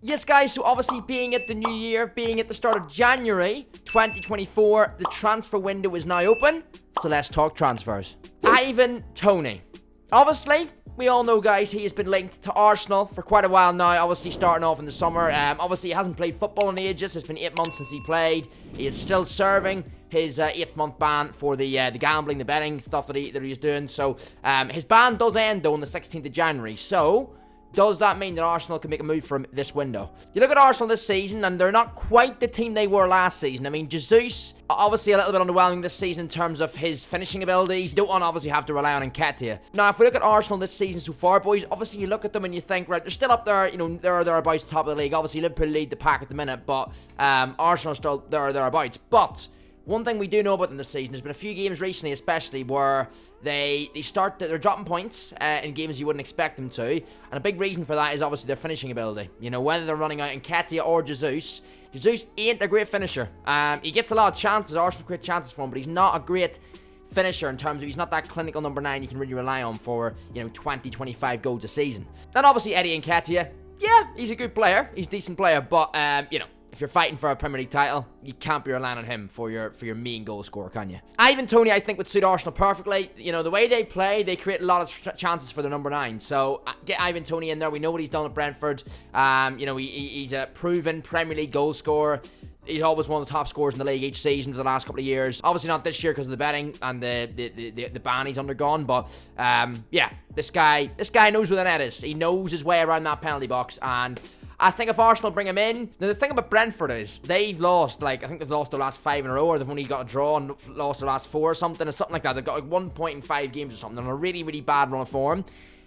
Yes, guys, so obviously being at the new year, being at the start of January 2024, the transfer window is now open. So let's talk transfers. Ivan Toney. Obviously, we all know, guys, he has been linked to Arsenal for quite a while now, obviously starting off in the summer. Obviously, he hasn't played football in ages. It's been 8 months since he played. He is still serving his 8-month ban for the gambling, the betting stuff that he's doing. So his ban does end, though, on the 16th of January. So does that mean that Arsenal can make a move from this window? You look at Arsenal this season, and they're not quite the team they were last season. I mean, Jesus, obviously a little bit underwhelming this season in terms of his finishing abilities. You don't want to obviously have to rely on Nketiah. Now, if we look at Arsenal this season so far, boys, obviously you look at them and you think, right, they're still up there, you know, they're thereabouts the top of the league. Obviously, Liverpool lead the pack at the minute, but Arsenal are still thereabouts. But one thing we do know about them this season, there's been a few games recently especially where they're dropping points in games you wouldn't expect them to, and a big reason for that is obviously their finishing ability. You know, whether they're running out Nketiah or Jesus ain't a great finisher. He gets a lot of chances, Arsenal create chances for him, but he's not a great finisher in terms of he's not that clinical number 9 you can really rely on for, you know, 20-25 goals a season. Then obviously Eddie Nketiah, yeah, he's a good player, he's a decent player, but you know, if you're fighting for a Premier League title, you can't be relying on him for your main goal scorer, can you? Ivan Toney, I think, would suit Arsenal perfectly. You know, the way they play, they create a lot of chances for the number 9. So get Ivan Toney in there. We know what he's done at Brentford. You know, he's a proven Premier League goal scorer. He's always one of the top scorers in the league each season for the last couple of years. Obviously not this year because of the betting and the ban he's undergone. But yeah, this guy knows where the net is. He knows his way around that penalty box, and I think if Arsenal bring him in, now the thing about Brentford is they've lost, like, I think they've lost their last 5 in a row, or they've only got a draw and lost their last 4 or something like that. They've got like 1 point in 5 games or something. They're on a really, really bad run of form.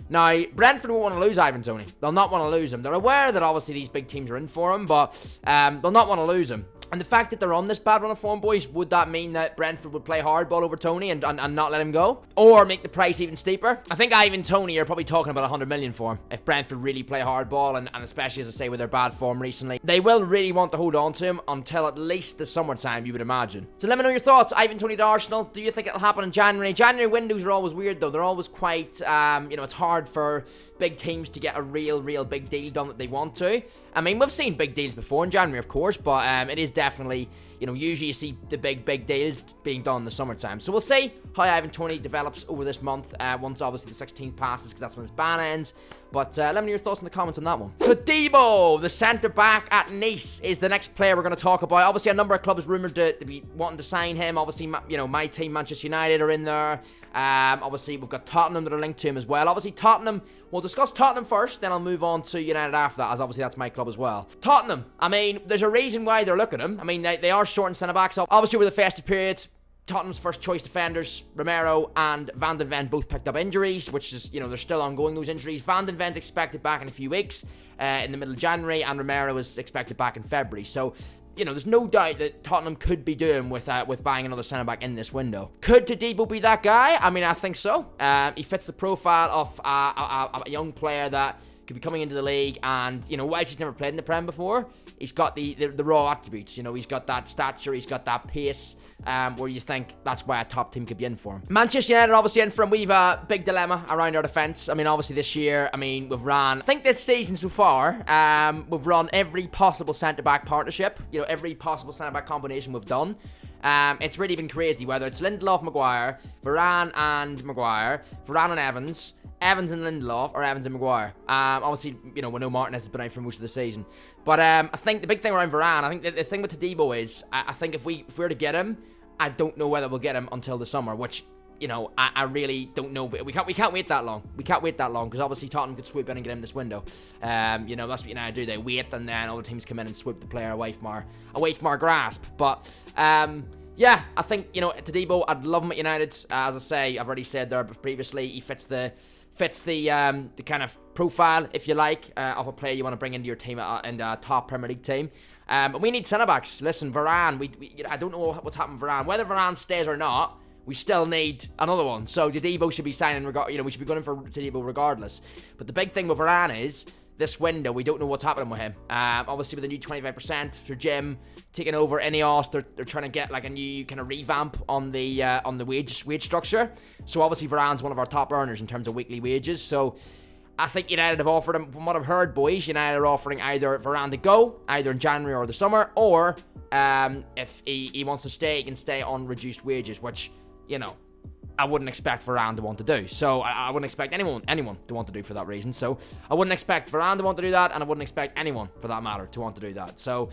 Now, Brentford won't want to lose Ivan Toney. They'll not want to lose him. They're aware that obviously these big teams are in for him, but they'll not want to lose him. And the fact that they're on this bad run of form, boys, would that mean that Brentford would play hardball over Toney and not let him go? Or make the price even steeper? I think Ivan Toney, you're probably talking about 100 million for him if Brentford really play hardball, and especially, as I say, with their bad form recently. They will really want to hold on to him until at least the summertime, you would imagine. So let me know your thoughts. Ivan Toney to Arsenal. Do you think it'll happen in January? January windows are always weird, though. They're always quite, you know, it's hard for big teams to get a real big deal done that they want to. I mean, we've seen big deals before in January, of course, but it is definitely, you know, usually you see the big deals being done in the summertime. So we'll see how Ivan Toney develops over this month, once obviously the 16th passes, because that's when his ban ends. But let me know your thoughts in the comments on that one. Todibo, the centre-back at Nice, is the next player we're going to talk about. Obviously, a number of clubs rumoured to be wanting to sign him. Obviously, you know, my team, Manchester United, are in there. Obviously, we've got Tottenham that are linked to him as well. Obviously, Tottenham, we'll discuss Tottenham first, then I'll move on to United after that, as obviously that's my club as well. Tottenham, I mean, there's a reason why they're looking at him. I mean, they are short in centre-backs. So obviously, with the festive periods, Tottenham's first choice defenders, Romero and Van de Ven, both picked up injuries, which is, you know, they're still ongoing, those injuries. Van de Ven's expected back in a few weeks, in the middle of January, and Romero is expected back in February. So, you know, there's no doubt that Tottenham could be doing with buying another centre-back in this window. Could Todibo be that guy? I mean, I think so. He fits the profile of a young player that could be coming into the league, and, you know, whilst he's never played in the Prem before, he's got the raw attributes. You know, he's got that stature, he's got that pace, where you think that's why a top team could be in for him. Manchester United are obviously in for him. We've a big dilemma around our defence. I mean, obviously this year, I mean, we've run, I think this season so far, we've run every possible centre-back partnership, you know, every possible centre-back combination we've done. It's really been crazy, whether it's Lindelof, Maguire, Varane and Maguire, Varane and Evans and Lindelof, or Evans and Maguire. Obviously, you know, we know Martinez has been out for most of the season. But I think the big thing around Varane, I think the thing with Todibo is, I think if we were to get him, I don't know whether we'll get him until the summer, which, you know, I really don't know. We can't wait that long. We can't wait that long, because obviously Tottenham could swoop in and get him this window. You know, that's what United do. They wait, and then other teams come in and swoop the player away from our grasp. But yeah, I think, you know, Todibo, I'd love him at United. As I say, I've already said there previously, he fits the kind of profile, if you like, of a player you want to bring into your team and a top Premier League team. But we need centre backs. Listen, Varane, I don't know what's happened with Varane. Whether Varane stays or not, we still need another one. So Todibo should be signing, you know, we should be going for Todibo regardless. But the big thing with Varane is, this window, we don't know what's happening with him. Obviously with the new 25% for Jim taking over Ineos, they're trying to get like a new kind of revamp on the wage structure. So obviously Varane's one of our top earners in terms of weekly wages. So I think United have offered him, from what I've heard, boys, United are offering either Varane to go, either in January or the summer, or if he wants to stay, he can stay on reduced wages, which, you know, I wouldn't expect Varane to want to do. So I wouldn't expect anyone to want to do for that reason. So I wouldn't expect Varane to want to do that, and I wouldn't expect anyone, for that matter, to want to do that. So,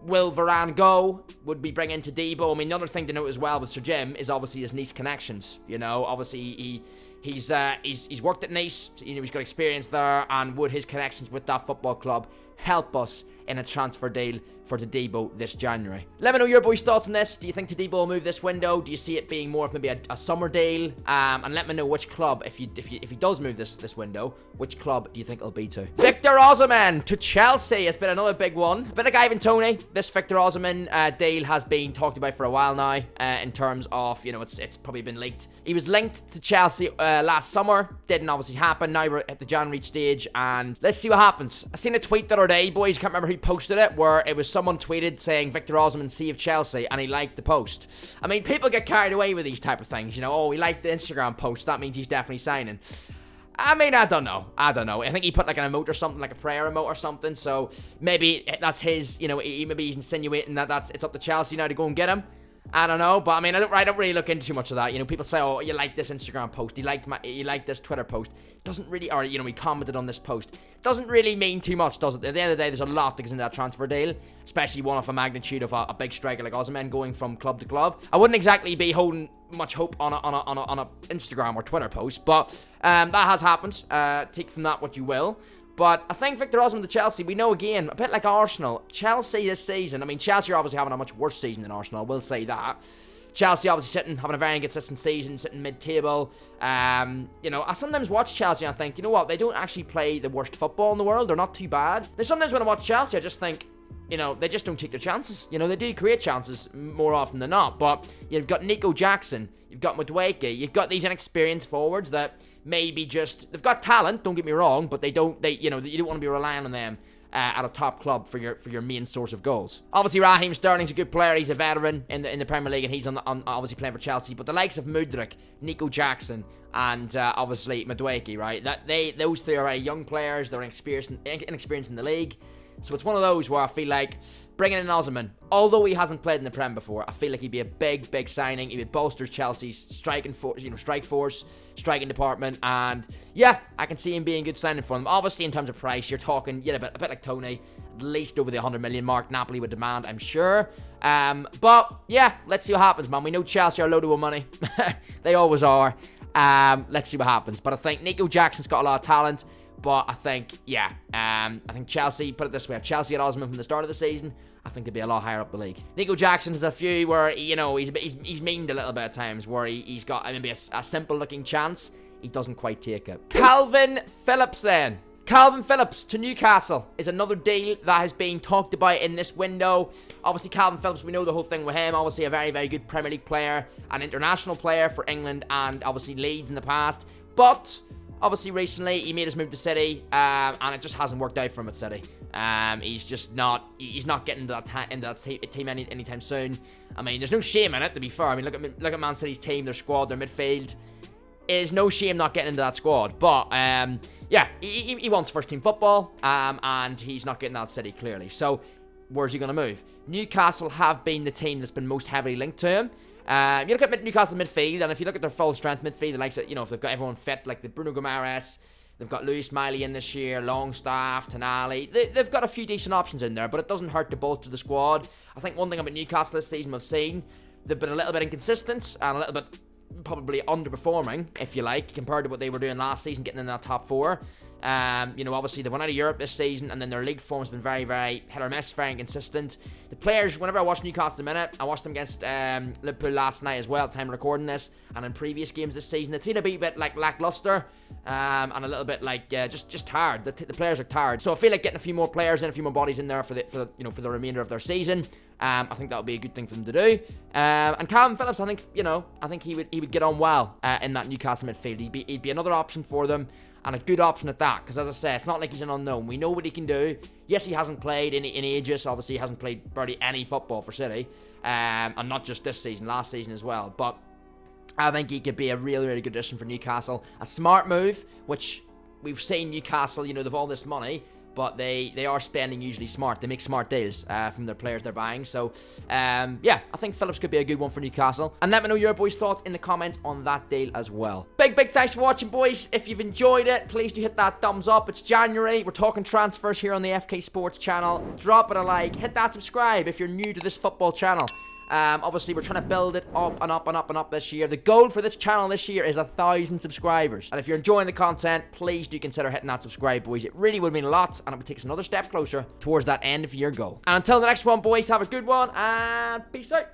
will Varane go? Would we bring in Todibo? I mean, another thing to note as well with Sir Jim is obviously his Nice connections. You know, obviously he's worked at Nice. You know, he's got experience there, and would his connections with that football club help us in a transfer deal for Todibo this January? Let me know your boys' thoughts on this. Do you think Todibo will move this window? Do you see it being more of maybe a summer deal? And let me know which club, if he does move this window, which club do you think it'll be to? Victor Osimhen to Chelsea. It's been another big one. A bit like Ivan Toney, this Victor Osimhen deal has been talked about for a while now. In terms of, you know, it's probably been leaked. He was linked to Chelsea last summer. Didn't obviously happen. Now we're at the January stage, and let's see what happens. I seen a tweet the other day, boys. Can't remember who posted it, where it was someone tweeted saying Victor Osimhen saved Chelsea, and he liked the post. I mean, people get carried away with these type of things, you know. Oh, he liked the Instagram post, that means he's definitely signing. I mean, I don't know. I think he put like an emote or something, like a prayer emote or something. So maybe that's his, you know, maybe he's insinuating that it's up to Chelsea now to go and get him. I don't know, but I mean, I don't really look into too much of that. You know, people say, oh, you like this Instagram post, you like this Twitter post. Doesn't really, or, you know, he commented on this post. Doesn't really mean too much, does it? At the end of the day, there's a lot that goes into that transfer deal, especially one of a magnitude of a big striker like Osimhen going from club to club. I wouldn't exactly be holding much hope on a Instagram or Twitter post, but that has happened. Take from that what you will. But I think Victor Osimhen to Chelsea, we know again, a bit like Arsenal. Chelsea this season, I mean, Chelsea are obviously having a much worse season than Arsenal, I will say that. Chelsea obviously having a very inconsistent season, sitting mid-table. You know, I sometimes watch Chelsea and I think, you know what, they don't actually play the worst football in the world. They're not too bad. Then sometimes when I watch Chelsea, I just think, you know, they just don't take their chances. You know, they do create chances more often than not. But you've got Nico Jackson, you've got Madueke, you've got these inexperienced forwards that maybe just, they've got talent, don't get me wrong, but you don't want to be relying on them at a top club for your main source of goals. Obviously, Raheem Sterling's a good player. He's a veteran in the Premier League, and he's on obviously playing for Chelsea. But the likes of Mudryk, Nico Jackson, and obviously Madueke, right? Those three are very young players. They're inexperienced in the league. So it's one of those where I feel like bringing in Osimhen, although he hasn't played in the Prem before, I feel like he'd be a big signing. He would bolster Chelsea's strike force, striking department, and yeah, I can see him being a good signing for them. Obviously, in terms of price, you're talking a bit like Toney, at least over the 100 million mark. Napoli would demand, I'm sure. But yeah, let's see what happens, man. We know Chelsea are loaded with money. They always are. Let's see what happens. But I think Nico Jackson's got a lot of talent. But I think, yeah, I think Chelsea, put it this way, if Chelsea had Osimhen from the start of the season, I think they'd be a lot higher up the league. Nico Jackson has a few where, you know, he's memed a little bit at times, where he's got maybe a simple-looking chance. He doesn't quite take it. Calvin Phillips, then. Calvin Phillips to Newcastle is another deal that has been talked about in this window. Obviously, Calvin Phillips, we know the whole thing with him. Obviously, a very, very good Premier League player, an international player for England, and obviously Leeds in the past. But obviously, recently, he made his move to City, and it just hasn't worked out for him at City. He's not getting into that team anytime soon. I mean, there's no shame in it, to be fair. I mean, look at Man City's team, their squad, their midfield. There's no shame not getting into that squad. But, yeah, he wants first-team football, and he's not getting that at City, clearly. So, where's he going to move? Newcastle have been the team that's been most heavily linked to him. You look at Newcastle midfield, and if you look at their full strength midfield, the likes of, you know, if they've got everyone fit, like the Bruno Guimaraes, they've got Luis Miley in this year, Longstaff, Tonali, they've got a few decent options in there, but it doesn't hurt to bolster the squad. I think one thing about Newcastle this season we've seen, they've been a little bit inconsistent and a little bit probably underperforming, if you like, compared to what they were doing last season, getting in that top four. You know, obviously they've won out of Europe this season, and then their league form has been very, very hit or miss, very inconsistent. The players, whenever I watch Newcastle a minute, I watched them against Liverpool last night as well, at the time of recording this, and in previous games this season, they seem to be a bit like lackluster, and a little bit like just tired. The players are tired, so I feel like getting a few more players in, a few more bodies in there for the remainder of their season. I think that would be a good thing for them to do. And Calvin Phillips, I think he would get on well in that Newcastle midfield. He'd be another option for them, and a good option at that, because as I say, it's not like he's an unknown. We know what he can do. Yes, he hasn't played in ages. Obviously, he hasn't played barely any football for City, and not just this season, last season as well. But I think he could be a really, really good addition for Newcastle. A smart move, which we've seen Newcastle, you know, they've all this money, but they are spending usually smart. They make smart deals from their players they're buying. So, yeah, I think Phillips could be a good one for Newcastle. And let me know your boys' thoughts in the comments on that deal as well. Big thanks for watching, boys. If you've enjoyed it, please do hit that thumbs up. It's January. We're talking transfers here on the FK Sports channel. Drop it a like. Hit that subscribe if you're new to this football channel. Obviously, we're trying to build it up and up and up and up this year. The goal for this channel this year is 1,000 subscribers. And if you're enjoying the content, please do consider hitting that subscribe, boys. It really would mean a lot, and it would take us another step closer towards that end of year goal. And until the next one, boys, have a good one, and peace out.